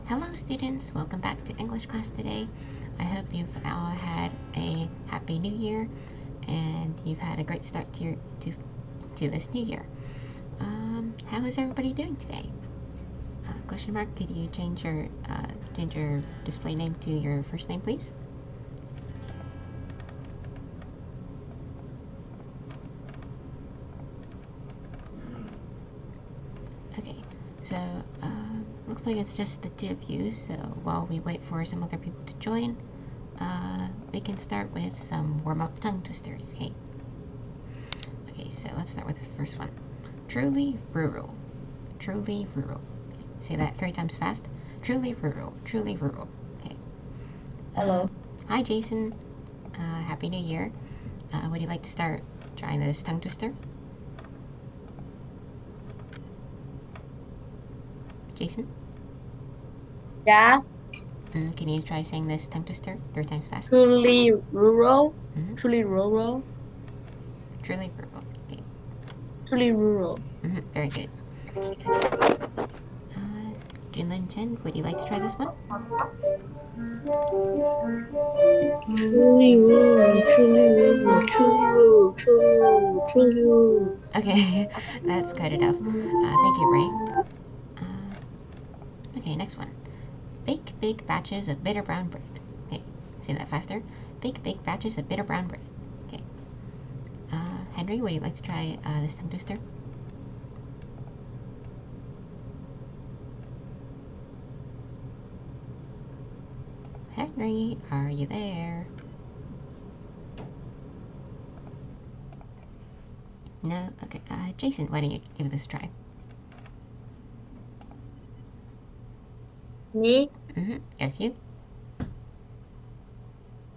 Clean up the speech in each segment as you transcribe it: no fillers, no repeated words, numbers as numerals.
Hello students, welcome back to English class today. I hope you've all had a happy new year and you've had a great start to this new year. How is everybody doing today? Question mark, could you change your display name to your first name, please? Okay, so looks like it's just the two of you, so while we wait for some other people to join, we can start with some warm-up tongue twisters, okay? Okay, so let's start with this first one. Truly rural. Truly rural. Okay, say that 3 times fast. Truly rural. Truly rural. Okay. Hello. Hi, Jason. Happy New Year. Would you like to start trying this tongue twister? Jason? Yeah. Can you try saying this tongue twister 3 times fast? Truly rural. Mm-hmm. Truly rural. Truly rural. Okay. Truly rural. Very good. Jinlin Chen, would you like to try this one? Truly rural. Truly rural. Truly rural. Truly rural. Truly rural. Okay, that's good enough. Thank you, Ray. Okay, next one. Bake big batches of bitter brown bread. Okay, say that faster. Bake big batches of bitter brown bread. Okay. Henry, would you like to try this tongue twister? Henry, are you there? No? Okay. Jason, why don't you give this a try? Me? Yes, you?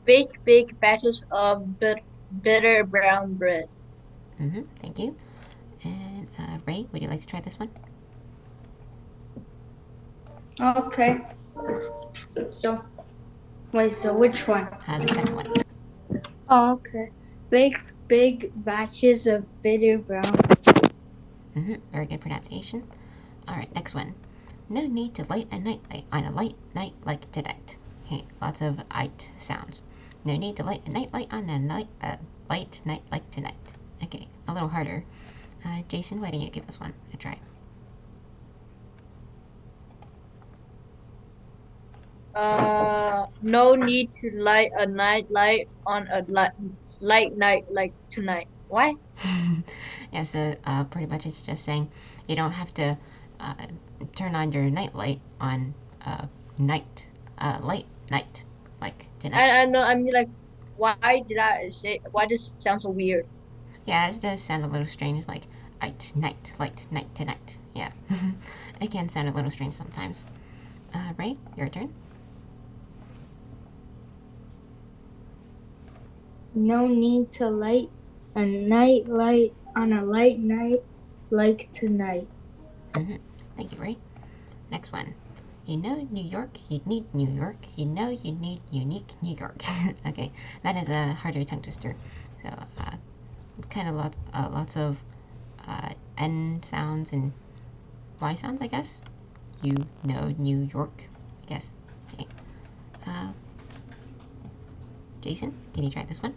Bake big batches of bitter brown bread. Thank you. And Ray, would you like to try this one? Okay. So which one? The second one. Oh, okay. Bake big batches of bitter brown. Very good pronunciation. Alright, next one. No need to light a nightlight on a light night like tonight. Okay, lots of "ite" sounds. No need to light a nightlight on a light night like tonight. Okay, a little harder. Jason, why don't you give this one a try? No need to light a night light on a light night like tonight. Why? Yeah, so pretty much it's just saying you don't have to turn on your nightlight on light night like tonight. I know. I mean, like, why did I say? Why does it sound so weird? Yeah, it does sound a little strange, like light night tonight. Yeah, it can sound a little strange sometimes. Ray, your turn. No need to light a night light on a light night like tonight. Thank you, Ray. Next one. You know New York, you need New York. You know you need unique New York. Okay, that is a harder tongue twister. So, kind of lots of N sounds and Y sounds, I guess. You know New York, I guess. Okay. Jason, can you try this one?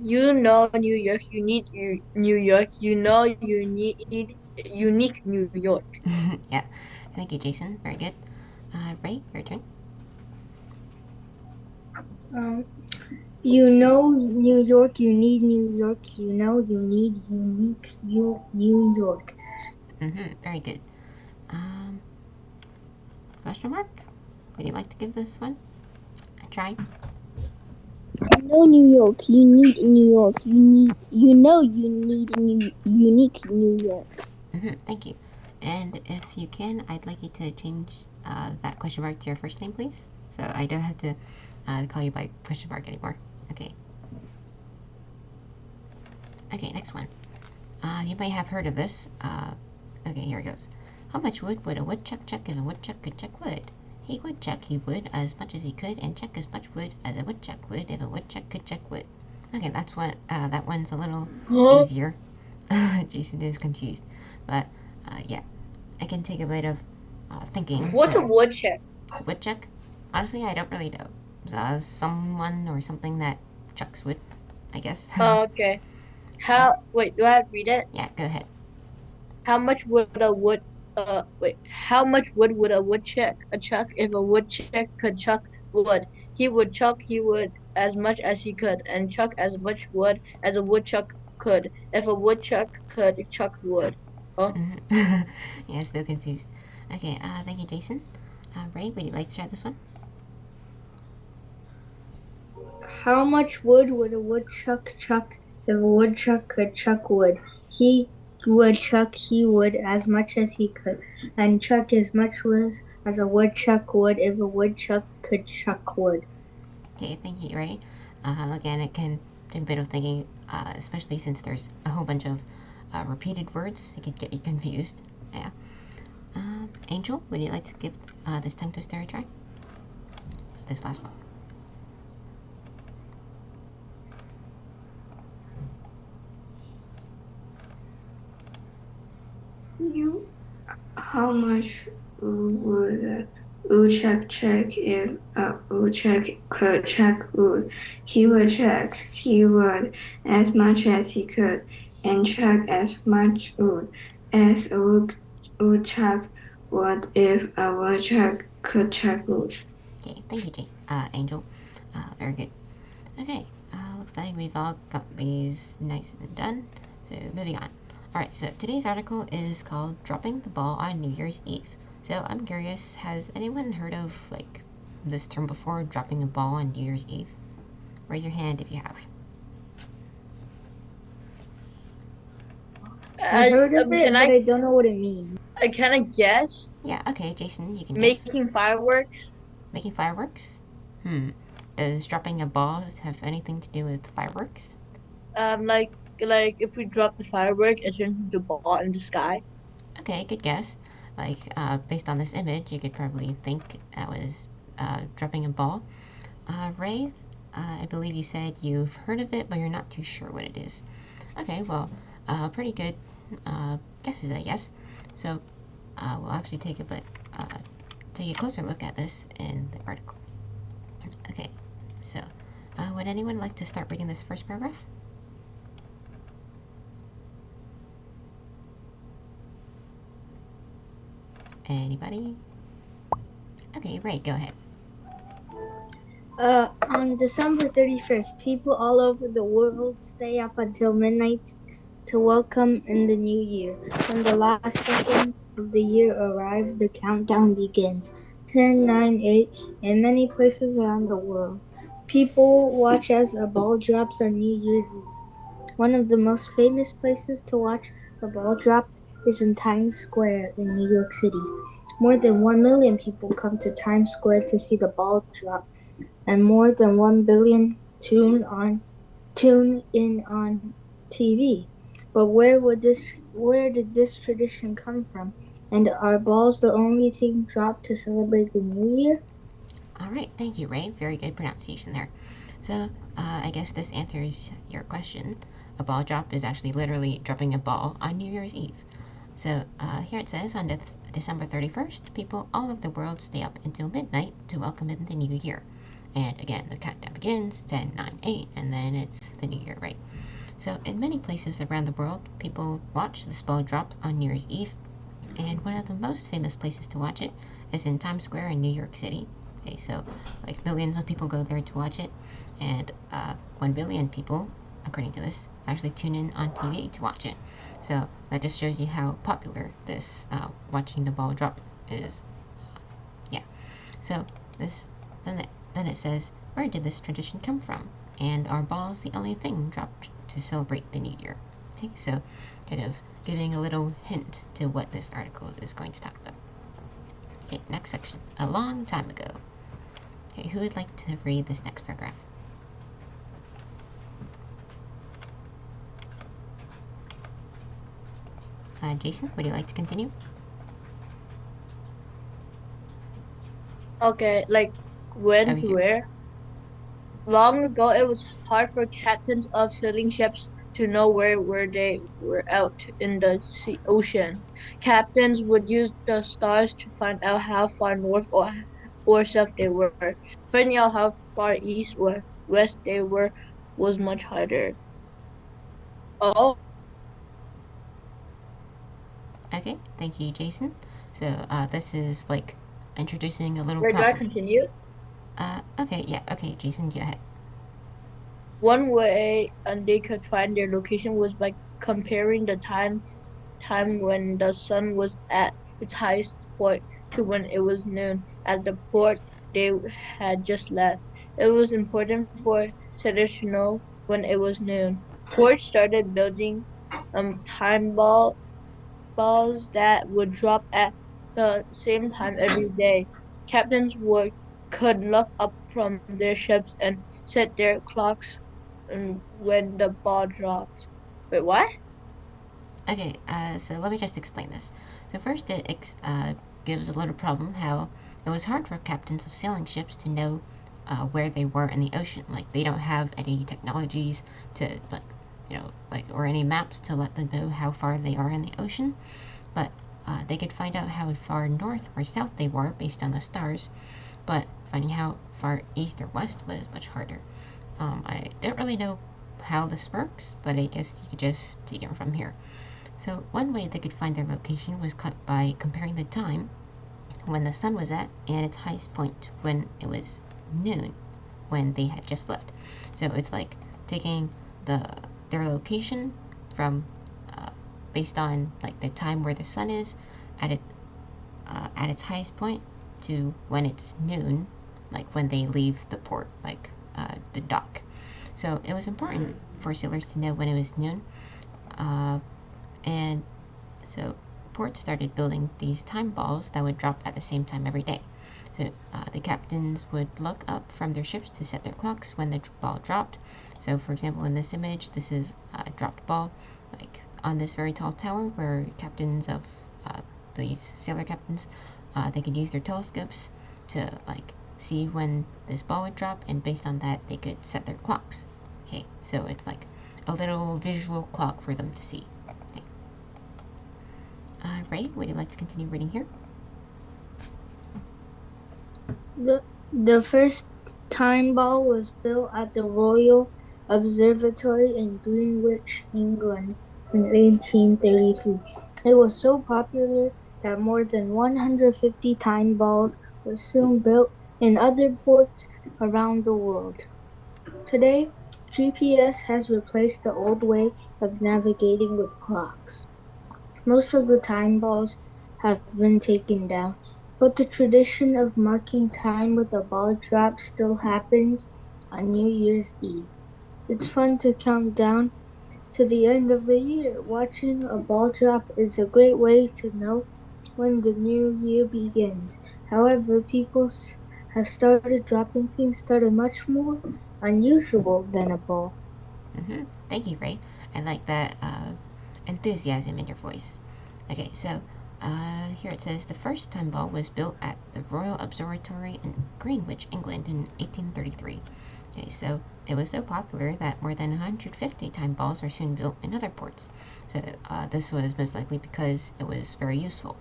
You know New York, you need New York, you know you need unique New York. Yeah. Thank you, Jason. Very good. Ray, your turn. You know New York, you need New York. You know you need unique New York. Very good. Question mark? Would you like to give this one a try? You know New York, you need New York. You know you need unique New York. Thank you. And if you can, I'd like you to change that question mark to your first name, please. So I don't have to call you by question mark anymore. Okay. Okay, next one. You may have heard of this. Okay, here it goes. How much wood would a woodchuck chuck if a woodchuck could chuck wood? He would chuck he would as much as he could and chuck as much wood as a woodchuck would if a woodchuck could chuck wood. Okay, that's what that one's a little easier. Jason is confused, but yeah, I can take a bit of thinking. What's a So, woodchuck? woodchuck? Honestly, I don't really know. Someone or something that chucks wood, I guess. Okay. Wait, do I have to read it? Yeah, go ahead. How much would a wood how much wood would a woodchuck chuck if a woodchuck could chuck wood? He would as much as he could and chuck as much wood as a woodchuck could if a woodchuck could chuck wood. Huh? Yeah, still confused. Okay, thank you, Jason. Ray, would you like to try this one? How much wood would a woodchuck chuck if a woodchuck could chuck wood? He he would as much as he could, and chuck as much wood as a woodchuck would if a woodchuck could chuck wood. Okay, thank you, Ray. Again, it can take a bit of thinking, especially since there's a whole bunch of repeated words. It could get you confused. Yeah. Angel, would you like to give this tongue twister a try? This last one. How much would a woodchuck check if a woodchuck could check wood? He would as much as he could, and check as much wood as a woodchuck would if a woodchuck could check wood. Okay, thank you, Angel. Very good. Okay, looks like we've all got these nice and done. So moving on. Alright, so today's article is called Dropping the Ball on New Year's Eve. So I'm curious, has anyone heard of like this term before, dropping a ball on New Year's Eve? Raise your hand if you have. I heard of it, but I don't know what it means. I kind of guess Yeah, okay, Jason, you can guess. making fireworks. Making fireworks? Does dropping a ball have anything to do with fireworks? Like if we drop the firework, it turns into a ball in the sky. Okay, good guess. Like, based on this image, you could probably think that was dropping a ball. Ray, I believe you said you've heard of it, but you're not too sure what it is. Okay, well, pretty good guesses, I guess. So, we'll actually take a closer look at this in the article. Okay, so, would anyone like to start reading this first paragraph? Anybody? Okay, Ray, go ahead. On December 31st, people all over the world stay up until midnight to welcome in the new year. When the last seconds of the year arrive, the countdown begins. 10, 9, 8, in many places around the world. People watch as a ball drops on New Year's Eve. One of the most famous places to watch a ball drop is in Times Square in New York City. More than 1 million people come to Times Square to see the ball drop, and more than 1 billion tune in on TV. But where did this tradition come from? And are balls the only thing dropped to celebrate the new year? All right, thank you, Ray. Very good pronunciation there. So, I guess this answers your question. A ball drop is actually literally dropping a ball on New Year's Eve. So, here it says on December 31st, people all over the world stay up until midnight to welcome in the new year. And again, the countdown begins 10, 9, 8, and then it's the new year, right? So, in many places around the world, people watch this ball drop on New Year's Eve. And one of the most famous places to watch it is in Times Square in New York City. Okay, so like millions of people go there to watch it, and 1 billion people, according to this, actually tune in on TV to watch it. So that just shows you how popular this watching the ball drop is. Yeah. So this then it says, where did this tradition come from? And are balls the only thing dropped to celebrate the new year? Okay, so kind of giving a little hint to what this article is going to talk about. Okay, next section. A long time ago. Okay, who would like to read this next paragraph? Jason, would you like to continue? Okay, like when Over to here. where? Long ago, it was hard for captains of sailing ships to know where they were out in the ocean. Captains would use the stars to find out how far north or south they were. Finding out how far east or west they were was much harder. Oh, Okay, thank you, Jason. So this is like introducing a little wait, do I problem. continue? Okay, yeah, okay, Jason, go ahead. One way they could find their location was by comparing the time when the sun was at its highest point to when it was noon at the port they had just left. It was important for settlers to know when it was noon. Ports started building balls that would drop at the same time every day. Captains could look up from their ships and set their clocks when the ball dropped. Wait, what? Okay, so let me just explain this. So first, it gives a little problem how it was hard for captains of sailing ships to know where they were in the ocean. Like they don't have any technologies to, like, like or any maps to let them know how far they are in the ocean. But they could find out how far north or south they were based on the stars. But finding how far east or west was much harder. I don't really know how this works, but I guess you could just take it from here. So one way they could find their location was by comparing the time when the sun was at and its highest point when it was noon when they had just left. So it's like taking their location from based on like the time where the sun is at its highest point to when it's noon, like when they leave the port, like the dock. So it was important for sailors to know when it was noon. And so ports started building these time balls that would drop at the same time every day. So the captains would look up from their ships to set their clocks when the ball dropped. So for example, in this image, this is a dropped ball, like on this very tall tower where captains of these sailor captains, they could use their telescopes to like see when this ball would drop, and based on that, they could set their clocks. Okay, so it's like a little visual clock for them to see. Ray, would you like to continue reading here? The first time ball was built at the Royal Observatory in Greenwich, England in 1833. It was so popular that more than 150 time balls were soon built in other ports around the world. Today, GPS has replaced the old way of navigating with clocks. Most of the time balls have been taken down, but the tradition of marking time with a ball drop still happens on New Year's Eve. It's fun to count down to the end of the year. Watching a ball drop is a great way to know when the new year begins. However, people have started dropping things that are much more unusual than a ball. Thank you, Ray. I like that enthusiasm in your voice. Okay, so here it says the first time ball was built at the Royal Observatory in Greenwich, England in 1833. Okay, so it was so popular that more than 150 time balls are soon built in other ports. So this was most likely because it was very useful.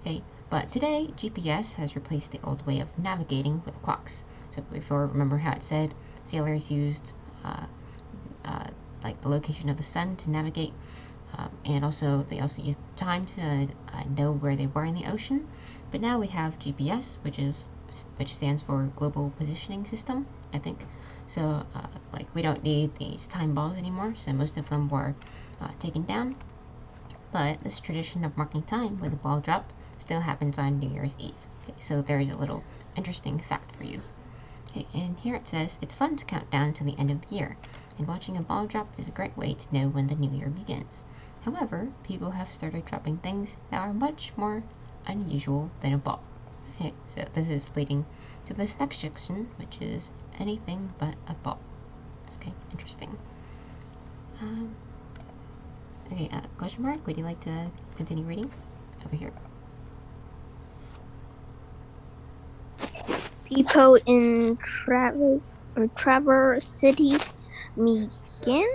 Okay, but today GPS has replaced the old way of navigating with clocks. So before, remember how it said sailors used like the location of the sun to navigate, and also they also use time to know where they were in the ocean. But now we have GPS, which stands for Global Positioning System, I think. So like we don't need these time balls anymore. So most of them were taken down. But this tradition of marking time with a ball drop still happens on New Year's Eve. Okay, so there's a little interesting fact for you. Okay, and here it says it's fun to count down to the end of the year, and watching a ball drop is a great way to know when the new year begins. However, people have started dropping things that are much more unusual than a ball. Okay, so this is leading to this next section, which is anything but a ball. Okay, interesting. Okay, question mark, would you like to continue reading? Over here. People in Traverse City Michigan,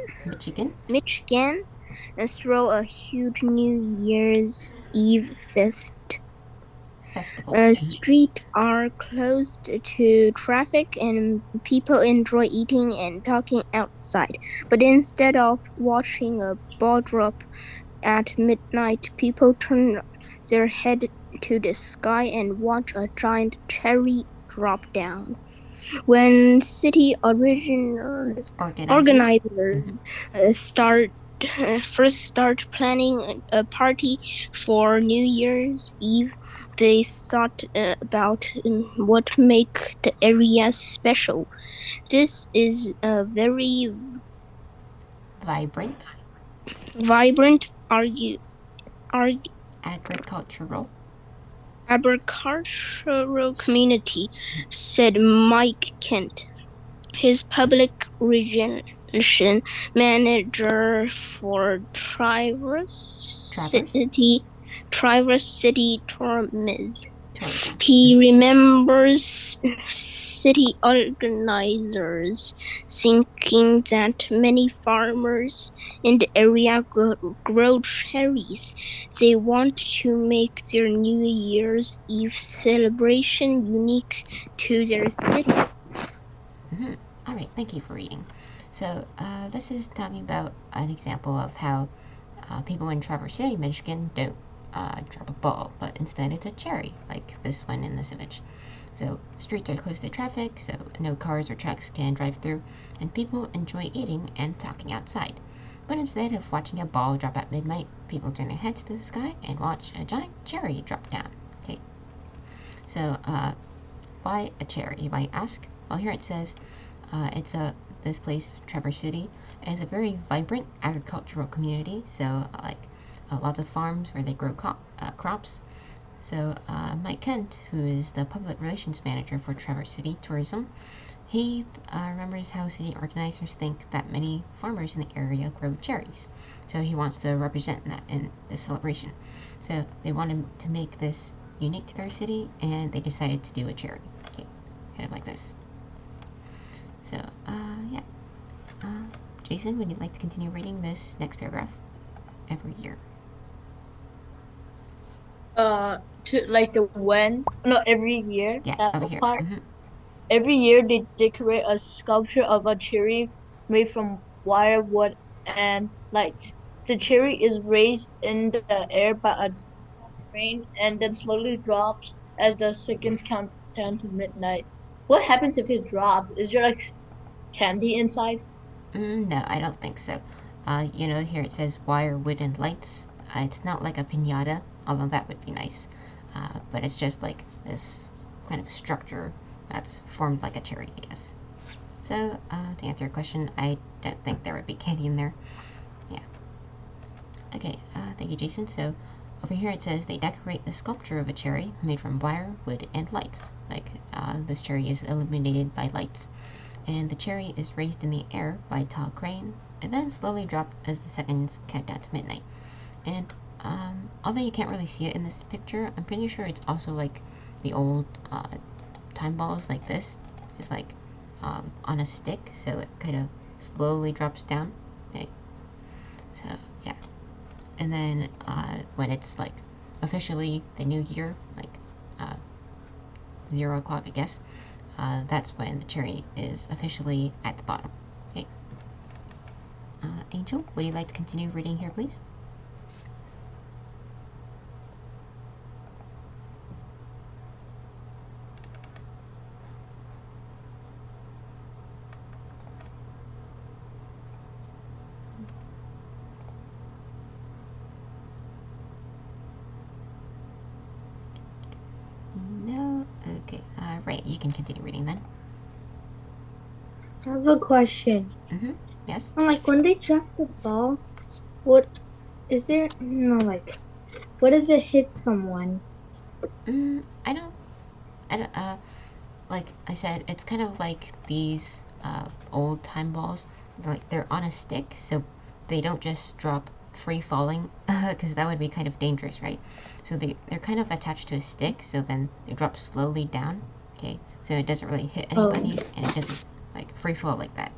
and throw a huge New Year's Eve Festival. streets are closed to traffic and people enjoy eating and talking outside. But instead of watching a ball drop at midnight, people turn their head to the sky and watch a giant cherry drop down. When city organizers start first start planning a party for New Year's Eve, they thought about what make the area special. This is a very Vibrant. vibrant Agricultural. agricultural community, said Mike Kent, his public relation manager for Traverse City Tourism. He remembers city organizers thinking that many farmers in the area grow cherries. They want to make their New Year's Eve celebration unique to their city. All right, thank you for reading. So this is talking about an example of how people in Traverse City, Michigan, don't drop a ball, but instead it's a cherry, like this one in this image. So streets are closed to traffic, so no cars or trucks can drive through, and people enjoy eating and talking outside. But instead of watching a ball drop at midnight, people turn their heads to the sky and watch a giant cherry drop down. Okay. So why a cherry, you might ask? Well, here it says this place, Traverse City, is a very vibrant agricultural community. So lots of farms where they grow crops. So Mike Kent, who is the public relations manager for Traverse City Tourism, he remembers how city organizers think that many farmers in the area grow cherries. So he wants to represent that in the celebration. So they wanted to make this unique to their city, and they decided to do a cherry. Okay, kind of like this. So, yeah. Jason, would you like to continue reading this next paragraph? Every year. To like the when, no, every year, Yeah, that over here. part. Every year they decorate a sculpture of a cherry made from wire, wood, and lights. The cherry is raised in the air by a crane and then slowly drops as the seconds count down to midnight. What happens if it drops? Is there like candy inside? No, I don't think so. Here it says wire, wood, and lights. It's not like a pinata, although that would be nice. But it's just like this kind of structure that's formed like a cherry, I guess. So, to answer your question, I don't think there would be candy in there. Yeah. Okay, thank you, Jason. So, over here it says they decorate the sculpture of a cherry made from wire, wood, and lights. Like, this cherry is illuminated by lights. And the cherry is raised in the air by a tall crane and then slowly dropped as the seconds count down to midnight. And although you can't really see it in this picture, I'm pretty sure it's also like the old time balls like this. It's like on a stick, so it kind of slowly drops down. Okay. So yeah, and then when it's like officially the new year, like 0 o'clock, I guess, that's when the cherry is officially at the bottom. Okay. Angel, would you like to continue reading here, please? No? Okay. Right, you can continue reading then. I have a question. Yes? Like when they drop the ball, what is there? No, like what if it hits someone? I don't, like I said, it's kind of like these old time balls. Like they're on a stick, so they don't just drop free falling, because that would be kind of dangerous, right? So they're kind of attached to a stick, so then they drop slowly down, okay? So it doesn't really hit anybody, and it doesn't like free fall like that.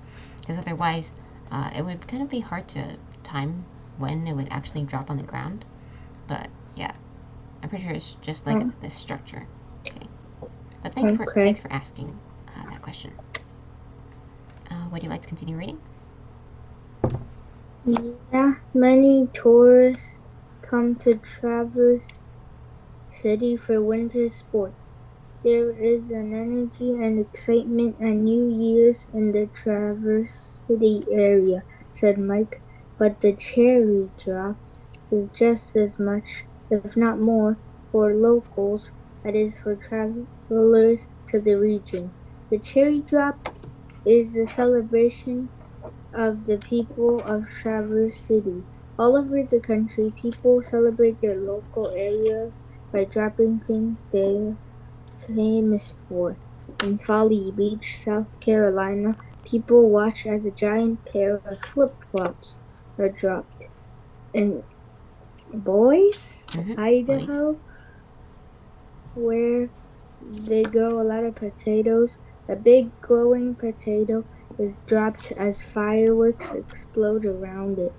because otherwise it would kind of be hard to time when it would actually drop on the ground. But yeah, I'm pretty sure it's just like this structure. Okay, but thanks for asking that question. Would you like to continue reading? Yeah, many tourists come to Traverse City for winter sports. There is an energy and excitement at New Year's in the Traverse City area, said Mike, but the cherry drop is just as much, if not more, for locals as it is for travelers to the region. The cherry drop is a celebration of the people of Traverse City. All over the country, people celebrate their local areas by dropping things they're famous for. In Folly Beach, South Carolina, people watch as a giant pair of flip-flops are dropped. In Boise, Idaho, where they grow a lot of potatoes, a big glowing potato is dropped as fireworks explode around it.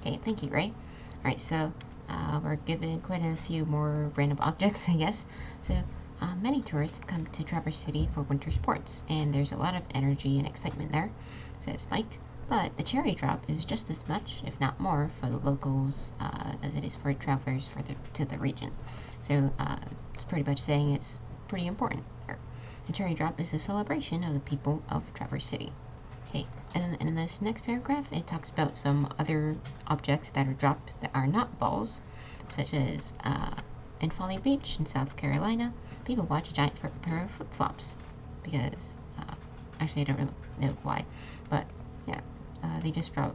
Okay, thank you, Ray. Alright, so we're given quite a few more random objects, I guess. So many tourists come to Traverse City for winter sports, and there's a lot of energy and excitement there, says Mike. But the cherry drop is just as much, if not more, for the locals as it is for travelers to the region. So it's pretty much saying it's pretty important here. The cherry drop is a celebration of the people of Traverse City. Okay, and in this next paragraph, it talks about some other objects that are dropped that are not balls, such as in Folly Beach in South Carolina, people watch a giant pair of flip-flops because, actually I don't really know why, but yeah, they just drop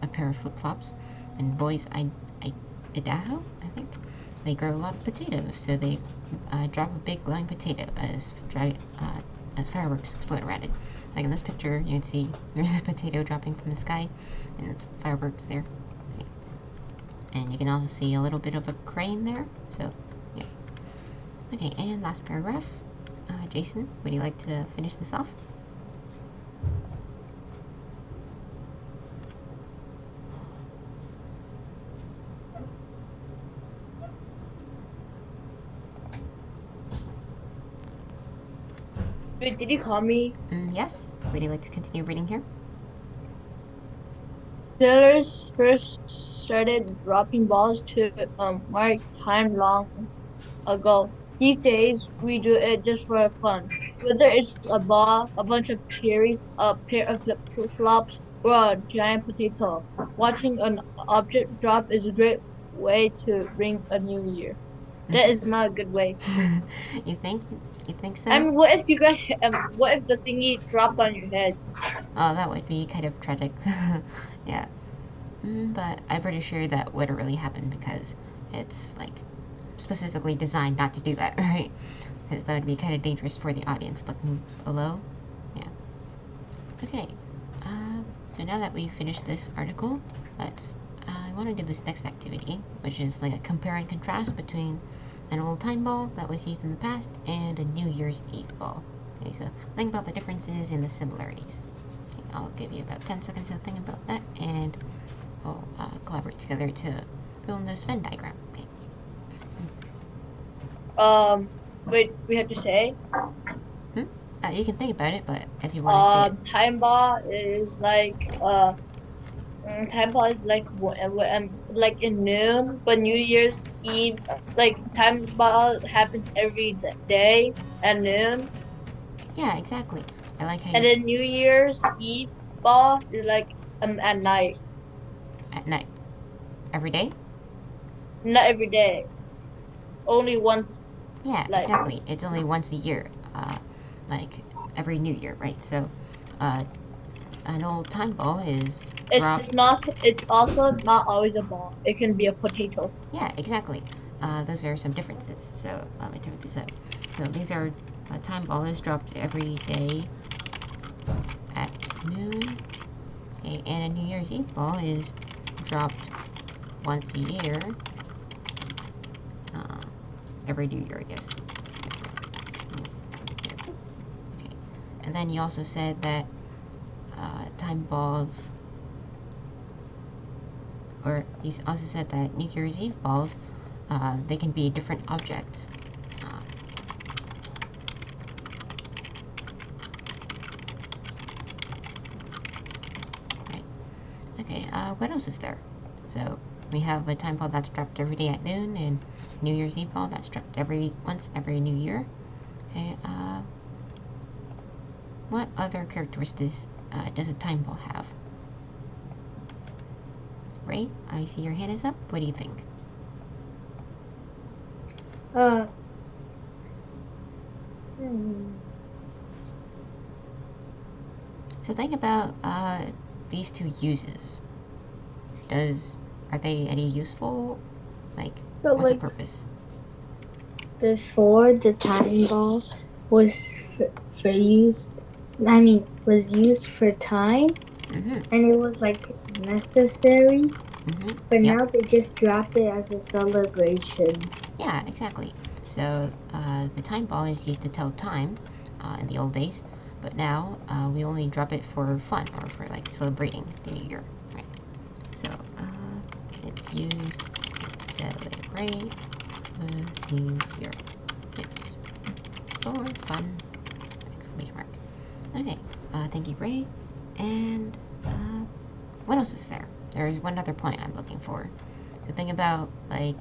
a pair of flip-flops. In Boise, Idaho, I think, they grow a lot of potatoes, so they drop a big glowing potato as fireworks explode around it. Like in this picture, you can see there's a potato dropping from the sky, and it's fireworks there. Okay. And you can also see a little bit of a crane there, so yeah. Okay, and last paragraph. Jason, would you like to finish this off? Wait, did you call me? Yes. Would you like to continue reading here? Sailors first started dropping balls to mark time long ago. These days, we do it just for fun. Whether it's a ball, a bunch of cherries, a pair of flip-flops, or a giant potato, watching an object drop is a great way to ring a new year. That is not a good way. you think? You think so? I mean, what if you got what if the thingy dropped on your head? Oh, that would be kind of tragic. Yeah. But I'm pretty sure that wouldn't really happen because it's like specifically designed not to do that, right? Because that would be kind of dangerous for the audience looking below. Yeah. Okay. So now that we've finished this article, I want to do this next activity, which is like a compare and contrast between an old time ball that was used in the past and a New Year's Eve ball. Okay, so think about the differences and the similarities. Okay, I'll give you about 10 seconds to think about that, and we'll collaborate together to fill in this Venn diagram. Okay. Wait, we have to say. You can think about it, but if you want to say it, Time ball is like time ball is like in noon, but New Year's Eve, like time ball happens every day at noon, yeah, exactly. I like how and you then New Year's Eve ball is like at night, at night every day. not every day, only once. Yeah, Like exactly. It's only once a year, like every New Year, right? So, uh, an old time ball is it's dropped. not. It's also not always a ball. It can be a potato. Yeah, exactly. Those are some differences. So let me turn this up. So these are a time ball is dropped every day at noon. Okay, and a New Year's Eve ball is dropped once a year. Uh, every New Year, I guess. Okay. And then you also said that time balls, or he also said that New Year's Eve balls, they can be different objects. Right. Okay, what else is there? So we have a time ball that's dropped every day at noon, and New Year's Eve ball that's dropped once every New Year. Okay, what other characteristics does a time ball have? Ray, I see your hand is up. What do you think? So think about these two uses. Are they any useful? Like, But what's the like purpose? before, the time ball was was used for time, Mm-hmm. and it was like necessary. Mm-hmm. But Yep. now they just dropped it as a celebration. Yeah, exactly. So the time ball is used to tell time in the old days, but now we only drop it for fun or for like celebrating the new year, right? So it's used to celebrate the new year. It's for fun! Exclamation mark. Okay, thank you, Ray. And what else is there? There's one other point I'm looking for. So think about like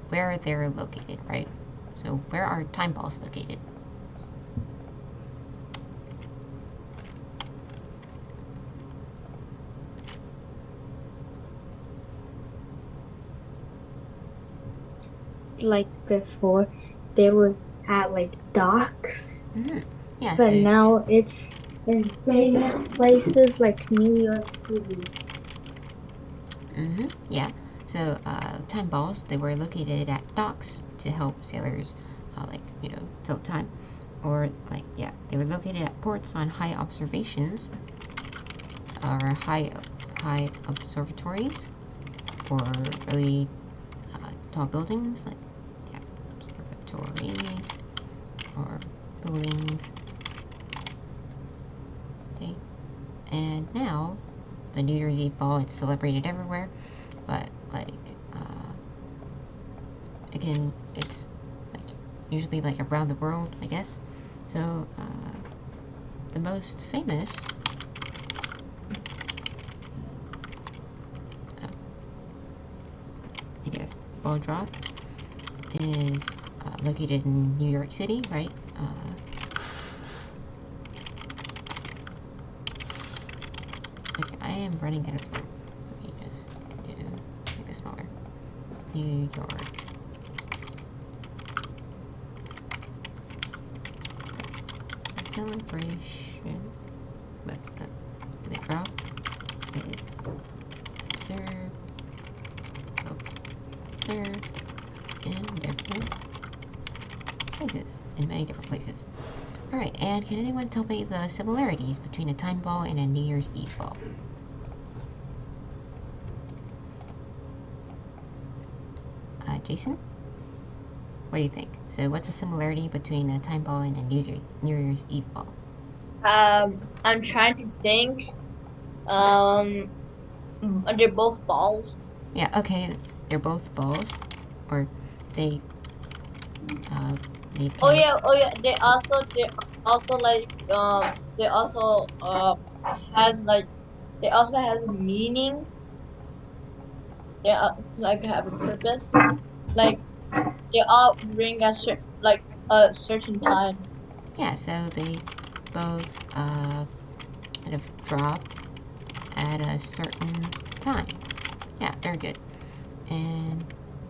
where they're located, right? So where are time balls located? Like before, they were at like docks, Mm-hmm. Yeah, but so now it's in famous places like New York City. mm-hmm. Yeah. So time balls, they were located at docks to help sailors like, tell time. Or like, yeah, they were located at ports on high observations or high observatories or really tall buildings, like, yeah, observatories or buildings. Okay, and now the New Year's Eve ball, it's celebrated everywhere, but like it's like usually like around the world, I guess. So the most famous I guess ball drop is located in New York City, right? Okay, I am running out of room. Let me just make this smaller. New York. The celebration, but the drop is observed in different places, in many different places. Alright, and can anyone tell me the similarities between a time ball and a New Year's Eve ball? Jason? What do you think? So what's the similarity between a time ball and a New Year's Eve ball? I'm trying to think. Um, they're both balls. Yeah, okay, they're both balls, or they they Oh can. yeah, oh yeah. They also like they also has like they also has a meaning. They like have a purpose. Like they all ring at like a certain time. Yeah, so they both kind of drop at a certain time. Yeah, very good. And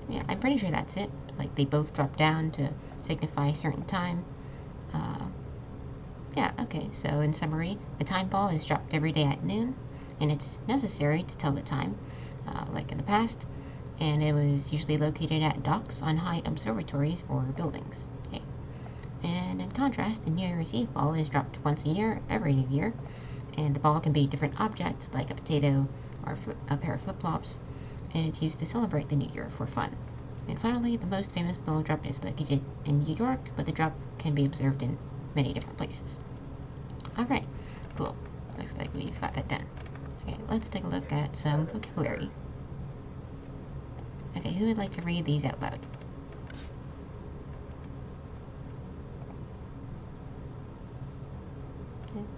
yeah, I'm pretty sure that's it. Like they both drop down to signify a certain time. Uh, yeah, okay. So in summary, a time ball is dropped every day at noon, and it's necessary to tell the time, like in the past. And it was usually located at docks on high observatories or buildings. Okay. And in contrast, the New Year's Eve ball is dropped once a year, every New Year, and the ball can be different objects like a potato or a pair of flip-flops, and it's used to celebrate the new year for fun. And finally, the most famous ball drop is located in New York, but the drop can be observed in many different places. Alright, cool. Looks like we've got that done. let's take a look at some vocabulary. Okay, who would like to read these out loud?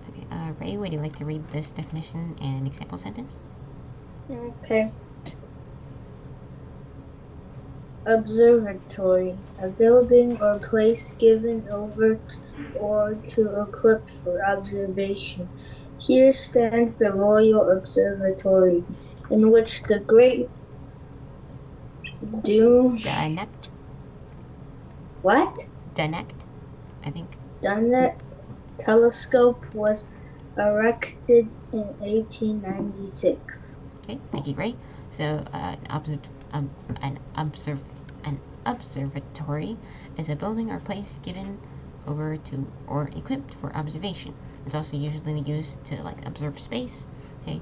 Okay, Ray, would you like to read this definition and example sentence? Okay. Observatory, a building or place given over or to equip for observation. Here stands the Royal Observatory, in which the great Dunect. what? Dunect, I think. Dunnet telescope was erected in 1896. Okay, thank you, Ray. So, an observatory is a building or place given over to or equipped for observation. It's also usually used to like observe space. Okay,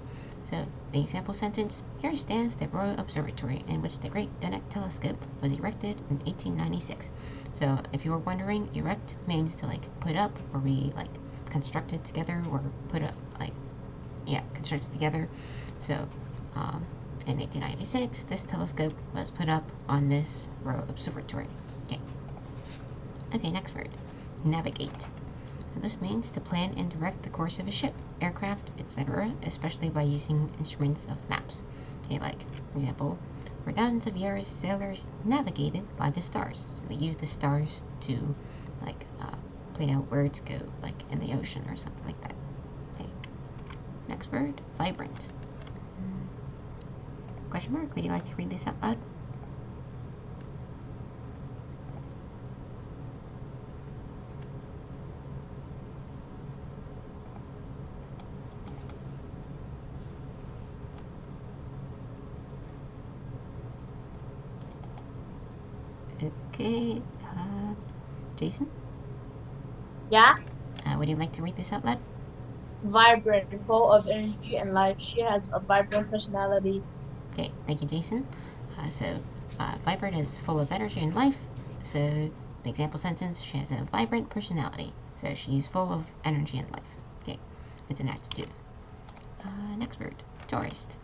so the example sentence: here stands the Royal Observatory, in which the Great Dunnet Telescope was erected in 1896. So, if you were wondering, erect means to like put up or be like constructed together or put up like constructed together. So in 1896, this telescope was put up on this Royal Observatory. Okay, next word, navigate. And this means to plan and direct the course of a ship, aircraft, etc., especially by using instruments of maps. Okay, like, for example, for thousands of years, sailors navigated by the stars. So they used the stars to, like, plan out where to go, like, in the ocean or something like that. Okay, next word, vibrant. Question mark, would you like to read this out loud? Okay, Jason? Yeah? Would you like to read this out loud? Vibrant, full of energy and life. She has a vibrant personality. Okay, thank you, Jason. Vibrant is full of energy and life. So, the example sentence, she has a vibrant personality. So, she's full of energy and life. Okay, it's an adjective. Next word, tourist.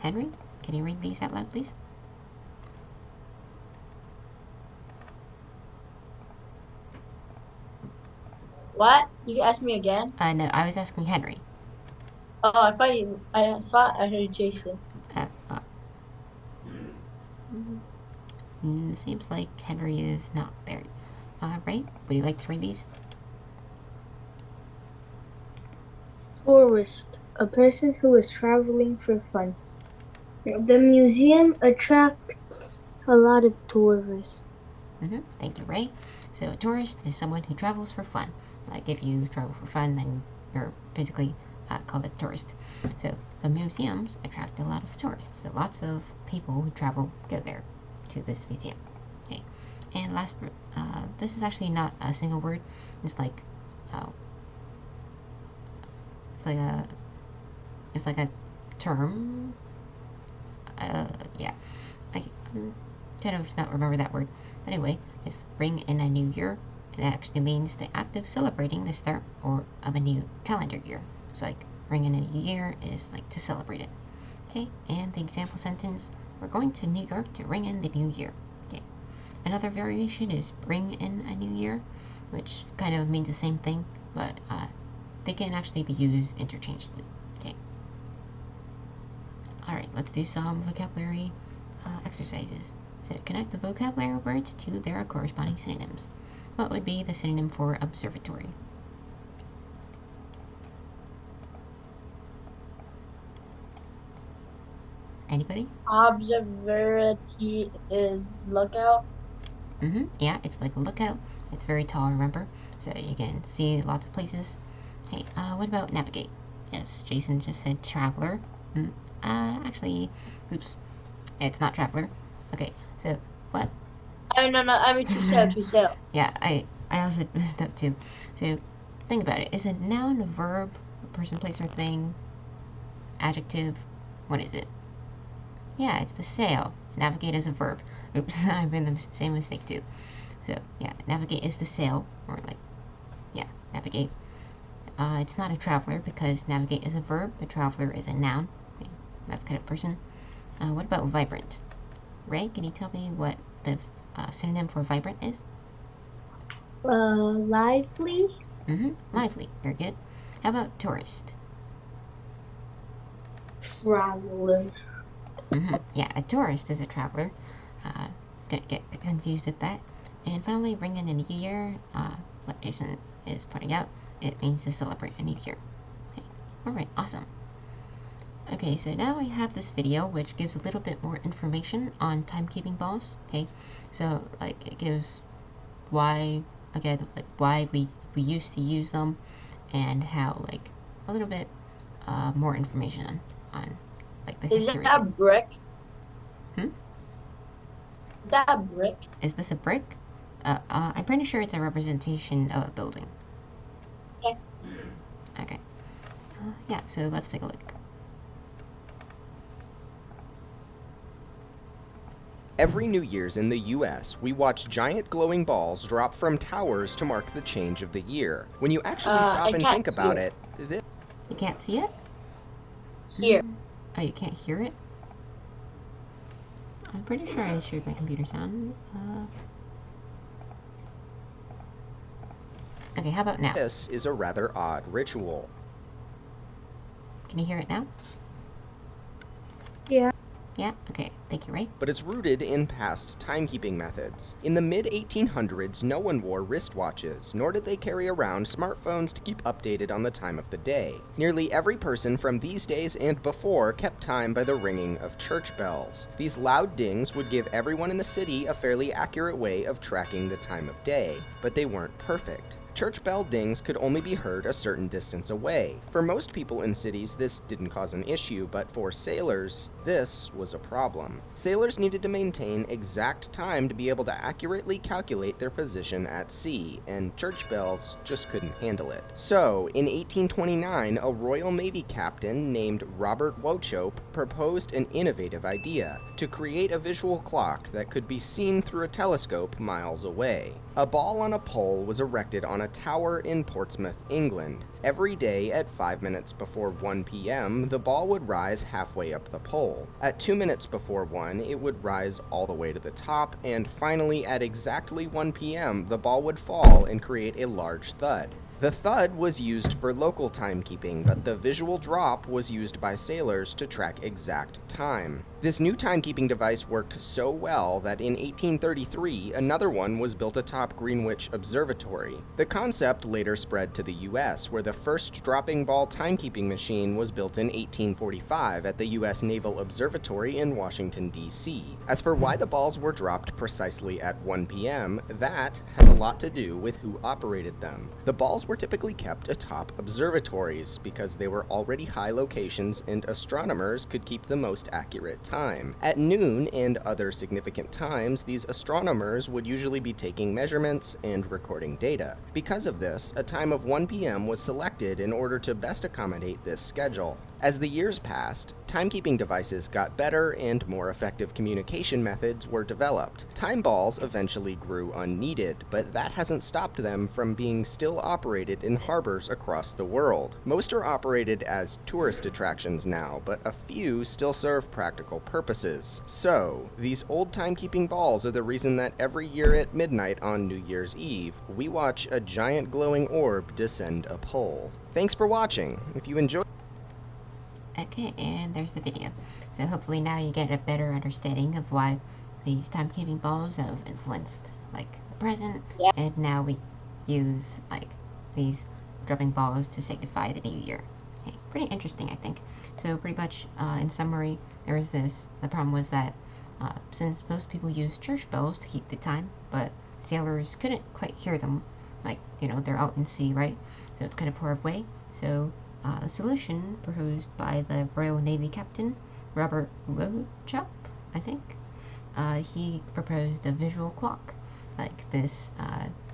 Henry, can you read these out loud, please? What? Did you ask me again? No, I was asking Henry. Oh, I thought I heard Jason. Seems like Henry is not there. Ray, would you like to read these? Tourist, a person who is traveling for fun. The museum attracts a lot of tourists. Thank you, Ray. So a tourist is someone who travels for fun. Like if you travel for fun, then you're basically called a tourist. So the museums attract a lot of tourists. So lots of people who travel go there to this museum. Okay. And last, this is actually not a single word. It's like, it's like a term. Yeah. I kind of not remember that word. But anyway, it's bring in a new year. It actually means the act of celebrating the start of a new calendar year. So like bring in a new year is like to celebrate it. Okay, and the example sentence, we're going to New York to ring in the new year. Okay. Another variation is bring in a new year, which kind of means the same thing, but they can actually be used interchangeably. Okay. Alright, let's do some vocabulary exercises. So connect the vocabulary words to their corresponding synonyms. What would be the synonym for observatory? Anybody? Observatory is lookout. Yeah, it's like a lookout. It's very tall, remember? So you can see lots of places. Hey, what about navigate? Yes, Jason just said traveler. Actually, oops. It's not traveler. Okay, so what? Oh, no, I mean to sail. Yeah, I also messed up too. So think about it. Is a noun a verb, a person, place, or thing? Adjective? What is it? Yeah, it's the sail. Navigate is a verb. Oops, I made the same mistake too. So yeah, navigate is the sail, or like, yeah, navigate. It's not a traveler because navigate is a verb, a traveler is a noun. Okay, that's kind of person. What about vibrant? Ray, can you tell me what the synonym for vibrant is? Lively. Lively. Very good. How about tourist? Traveler. Yeah, a tourist is a traveler. Don't get confused with that. And finally, ring in a new year. What Jason is pointing out, it means to celebrate a new year. Okay. Alright, awesome. Okay, so now I have this video which gives a little bit more information on timekeeping balls. Okay, so like it gives why, again, like why we used to use them, and how like a little bit more information on like the Is history that of a it. brick? Hmm? Is that a brick? Is this a brick? I'm pretty sure it's a representation of a building. Okay. Okay. Yeah, so let's take a look. Every New Year's in the US, we watch giant glowing balls drop from towers to mark the change of the year. When you actually stop and think about it, You can't see it? Here. Oh, you can't hear it? I'm pretty sure I shared my computer sound. Okay, how about now? this is a rather odd ritual. Can you hear it now? Yeah. Yeah? Okay, thank you, Ray. But it's rooted in past timekeeping methods. In the mid-1800s, no one wore wristwatches, nor did they carry around smartphones to keep updated on the time of the day. Nearly every person from these days and before kept time by the ringing of church bells. These loud dings would give everyone in the city a fairly accurate way of tracking the time of day, but they weren't perfect. Church bell dings could only be heard a certain distance away. For most people in cities, this didn't cause an issue, but for sailors, this was a problem. Sailors needed to maintain exact time to be able to accurately calculate their position at sea, and church bells just couldn't handle it. So, in 1829, a Royal Navy captain named Robert Wauchope proposed an innovative idea: to create a visual clock that could be seen through a telescope miles away. A ball on a pole was erected on a tower in Portsmouth, England. Every day at 5 minutes before 1 p.m., the ball would rise halfway up the pole. At 2 minutes before 1, it would rise all the way to the top, and finally at exactly 1 p.m., the ball would fall and create a large thud. The thud was used for local timekeeping, but the visual drop was used by sailors to track exact time. This new timekeeping device worked so well that in 1833, another one was built atop Greenwich Observatory. The concept later spread to the US, where the first dropping ball timekeeping machine was built in 1845 at the US Naval Observatory in Washington, D.C. As for why the balls were dropped precisely at 1 p.m., that has a lot to do with who operated them. The balls were typically kept atop observatories because they were already high locations and astronomers could keep the most accurate time. At noon and other significant times, these astronomers would usually be taking measurements and recording data. Because of this, a time of 1 p.m. was selected in order to best accommodate this schedule. As the years passed, timekeeping devices got better and more effective communication methods were developed. Time balls eventually grew unneeded, but that hasn't stopped them from being still operated in harbors across the world. Most are operated as tourist attractions now, but a few still serve practical purposes. So, these old timekeeping balls are the reason that every year at midnight on New Year's Eve, we watch a giant glowing orb descend a pole. Thanks for watching. If you enjoyed Okay, and there's the video. So hopefully now you get a better understanding of why these timekeeping balls have influenced like the present, Yeah. and now we use like these dropping balls to signify the new year. Okay, pretty interesting, I think. So pretty much in summary, there was this. The problem was that since most people use church bells to keep the time, but sailors couldn't quite hear them, like they're out in sea, right? So it's kind of far away. So the solution proposed by the Royal Navy captain, Robert Wauchope, I think, he proposed a visual clock, like this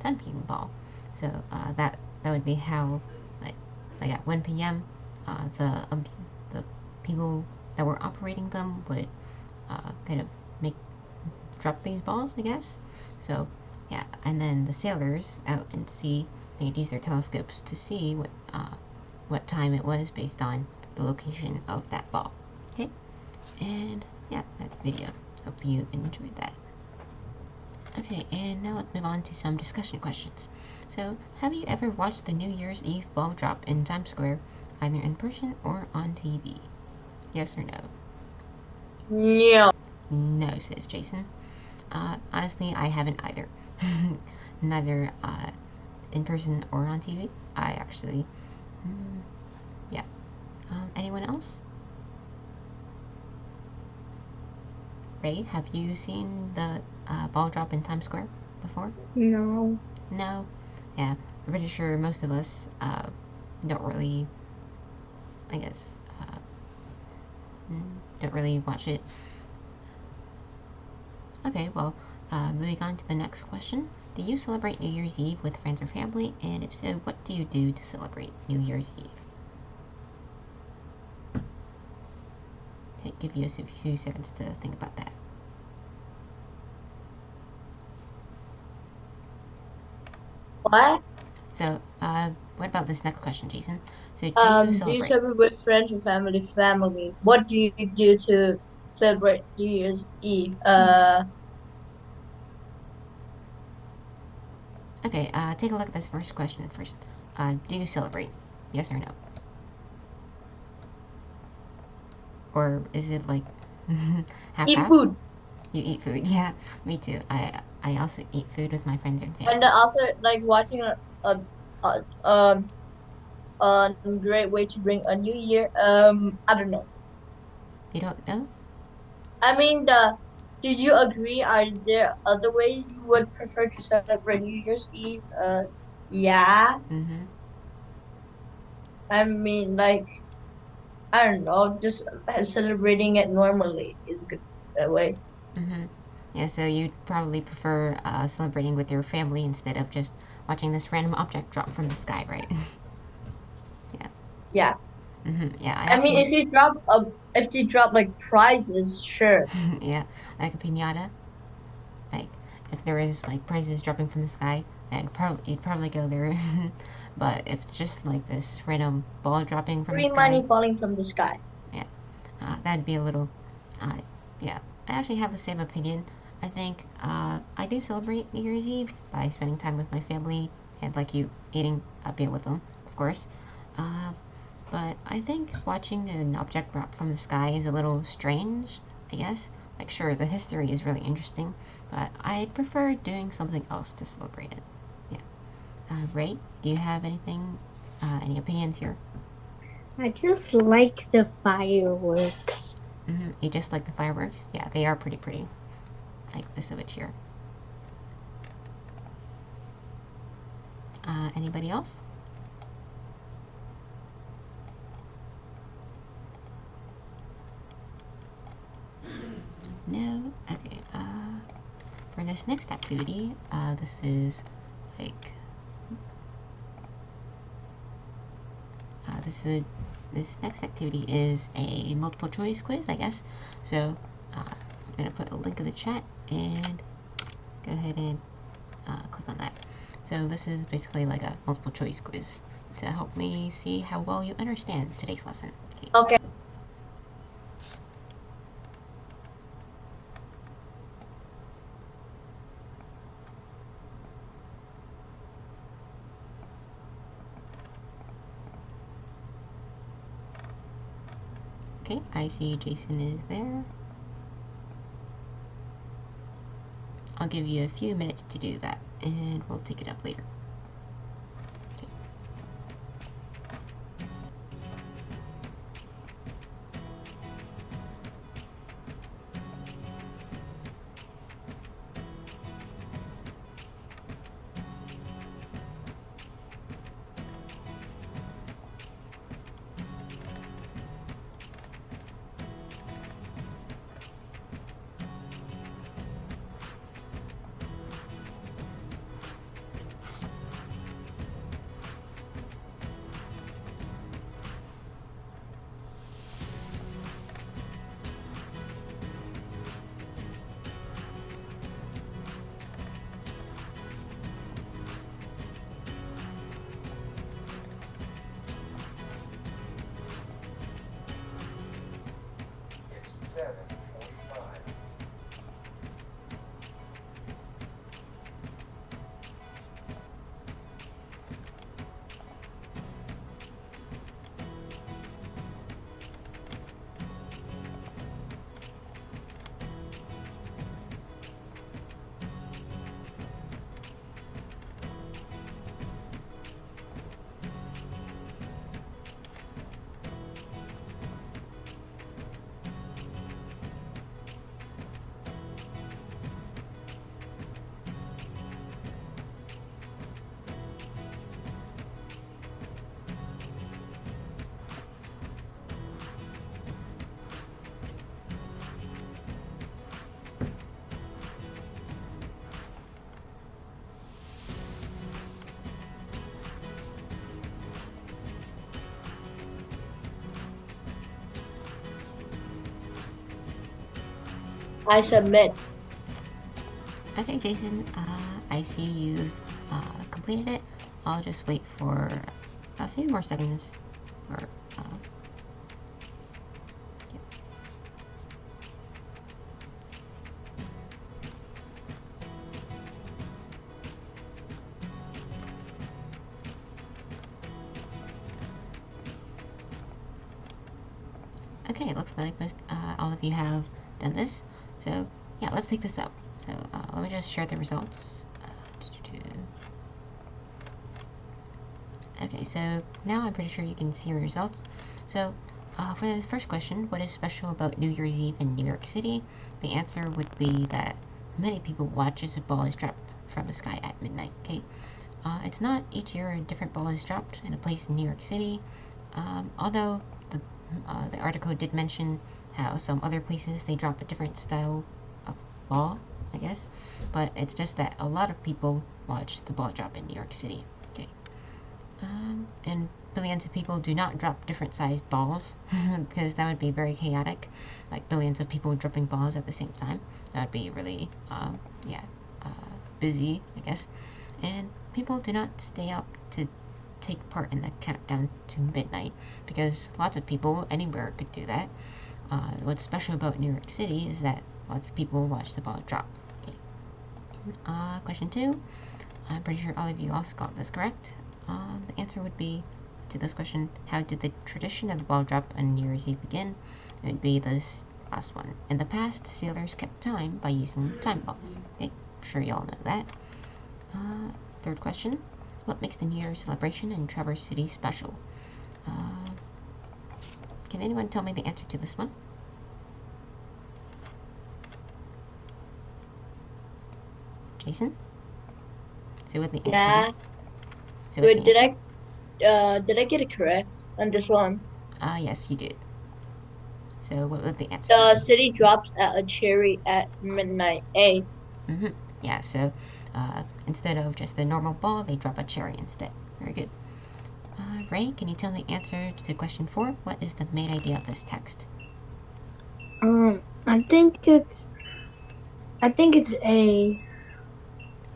timekeeping ball. So that would be how, like at 1 p.m., the people that were operating them would kind of drop these balls, I guess. So yeah, and then the sailors out in sea they'd use their telescopes to see what time it was based on the location of that ball. Okay, and yeah, that's the video. Hope you enjoyed that. Okay, and now let's move on to some discussion questions. So, have you ever watched the New Year's Eve ball drop in Times Square, either in person or on TV? Yes or no? No. No, says Jason. Honestly, I haven't either. Neither in person or on TV. I actually, yeah. Anyone else? Ray, have you seen the ball drop in Times Square before? No. No? Yeah, I'm pretty sure most of us don't really, I guess, don't really watch it. Okay, well, moving on to the next question. Do you celebrate New Year's Eve with friends or family? And if so, what do you do to celebrate New Year's Eve? Okay, give you a few seconds to think about that. What? So, what about this next question, Jason? So, do you Do you celebrate? celebrate with friends or family? Family. What do you do to celebrate New Year's Eve? Okay, take a look at this first question first. Do you celebrate? Yes or no? Or is it like half Eat half? food. You eat food? Yeah, me too. I also eat food with my friends and family. And also like watching a great way to bring a new year. I don't know. You don't know? I mean, do you agree? Are there other ways you would prefer to celebrate New Year's Eve? Yeah. Mm-hmm. I mean, like, I don't know, just celebrating it normally is a good way. Mm-hmm. Yeah, so you'd probably prefer celebrating with your family instead of just watching this random object drop from the sky, right? Yeah. Yeah. Mm-hmm. Yeah, I I mean, actually. if they drop like prizes, sure. Yeah, like a pinata. Like, if there is like prizes dropping from the sky, then you'd probably go there. But if it's just like this random ball dropping from the Free sky, money falling from the sky. yeah, that'd be a little, uh, yeah. I actually have the same opinion. I think I do celebrate New Year's Eve by spending time with my family and, like you, eating a meal with them, of course. Uh, but I think watching an object drop from the sky is a little strange, I guess. Like, sure, the history is really interesting, but I'd prefer doing something else to celebrate it. Yeah. Ray, do you have anything, any opinions here? I just like the fireworks. Mm-hmm. You just like the fireworks? Yeah, they are pretty pretty. Like this image here. Anybody else? No? Okay, for this next activity, this is like, this next activity is a multiple choice quiz, I guess. So, I'm gonna put a link in the chat and go ahead and click on that. So this is basically like a multiple choice quiz to help me see how well you understand today's lesson. Okay. Okay, I see Jason is there. I'll give you a few minutes to do that, and we'll take it up later. Okay. I submit. Okay, Jason, I see you've completed it. I'll just wait for a few more seconds for okay, it looks like most all of you have done this. So yeah, let's take this up. So let me just share the results. Okay, so now I'm pretty sure you can see your results. So for this first question, what is special about New Year's Eve in New York City? The answer would be that many people watch as a ball is dropped from the sky at midnight. Okay, it's not each year a different ball is dropped in a place in New York City. Although the article did mention how some other places they drop a different style of ball, I guess, but it's just that a lot of people watch the ball drop in New York City. Okay, and billions of people do not drop different sized balls because that would be very chaotic, like billions of people dropping balls at the same time. That would be really busy, I guess. And people do not stay up to take part in the countdown to midnight because lots of people anywhere could do that. What's special about New York City is that lots of people watch the ball drop. Okay. Question 2. I'm pretty sure all of you also got this correct. The answer would be to this question, how did the tradition of the ball drop on New Year's Eve begin? It would be this last one. In the past, sailors kept time by using time balls. Okay, I'm sure you all know that. Third question, what makes the New Year's celebration in Traverse City special? Can anyone tell me the answer to this one? Jason? So what the answer Yeah. is? So what's Wait, the answer? did I get it correct on this one? Yes, you did. So what would the answer The be? city drops at a cherry at midnight. A. Mm-hmm. Yeah, so instead of just a normal ball, they drop a cherry instead. Very good. Ray, can you tell me the answer to question 4? What is the main idea of this text? I think it's A.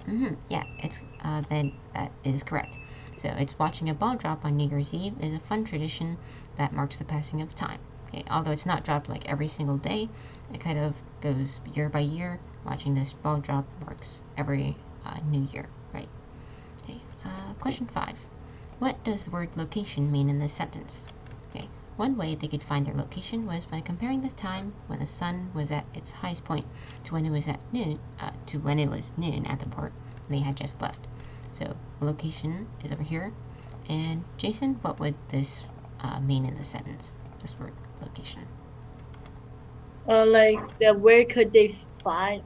Mm-hmm. Yeah, it's then that is correct. So it's watching a ball drop on New Year's Eve is a fun tradition that marks the passing of time. Okay, although it's not dropped like every single day, it kind of goes year by year. Watching this ball drop marks every new year, right? Okay. Question 5. What does the word location mean in this sentence? Okay. One way they could find their location was by comparing the time when the sun was at its highest point to when it was at noon to when it was noon at the port they had just left. So location is over here. And Jason, what would this mean in the sentence? This word location. Where could they find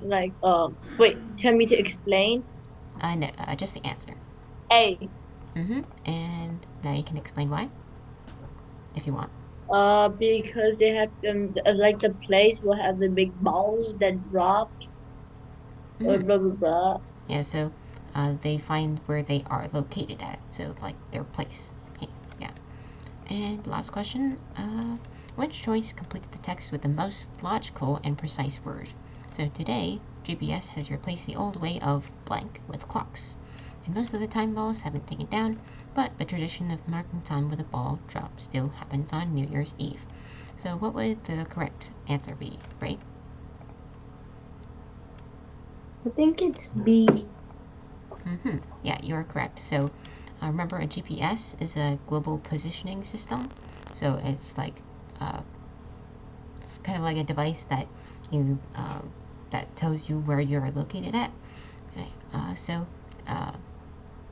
wait, tell me to explain. No, just the answer. A. Mm-hmm. And now you can explain why, if you want. Because they have like the place will have the big balls that drops or Mm-hmm. blah blah blah. Yeah, so they find where they are located at, so like their place. Okay, yeah. And last question, which choice completes the text with the most logical and precise word? So today, GPS has replaced the old way of blank with clocks. And most of the time balls have been taken down, but the tradition of marking time with a ball drop still happens on New Year's Eve. So what would the correct answer be, right? I think it's B. Mm-hmm. Yeah, you're correct. So remember, a GPS is a global positioning system. So it's like it's kind of like a device that you that tells you where you're located at. Okay. So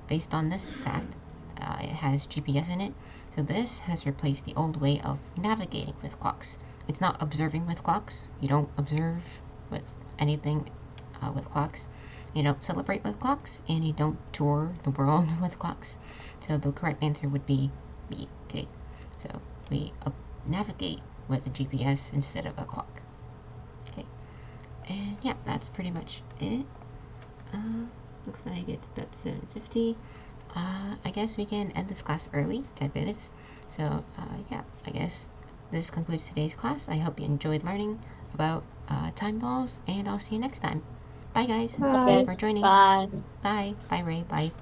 based on this fact, it has GPS in it. So this has replaced the old way of navigating with clocks. It's not observing with clocks. You don't observe with anything with clocks. You don't celebrate with clocks, and you don't tour the world with clocks. So the correct answer would be B. Okay. So we navigate with a GPS instead of a clock. Okay. And yeah, that's pretty much it. Looks like it's about 7:50. I guess we can end this class early, 10 minutes. So yeah, I guess this concludes today's class. I hope you enjoyed learning about time balls, and I'll see you next time. Bye, guys. Bye. Thank you Okay. for joining. Bye. Bye. Bye, Ray. Bye.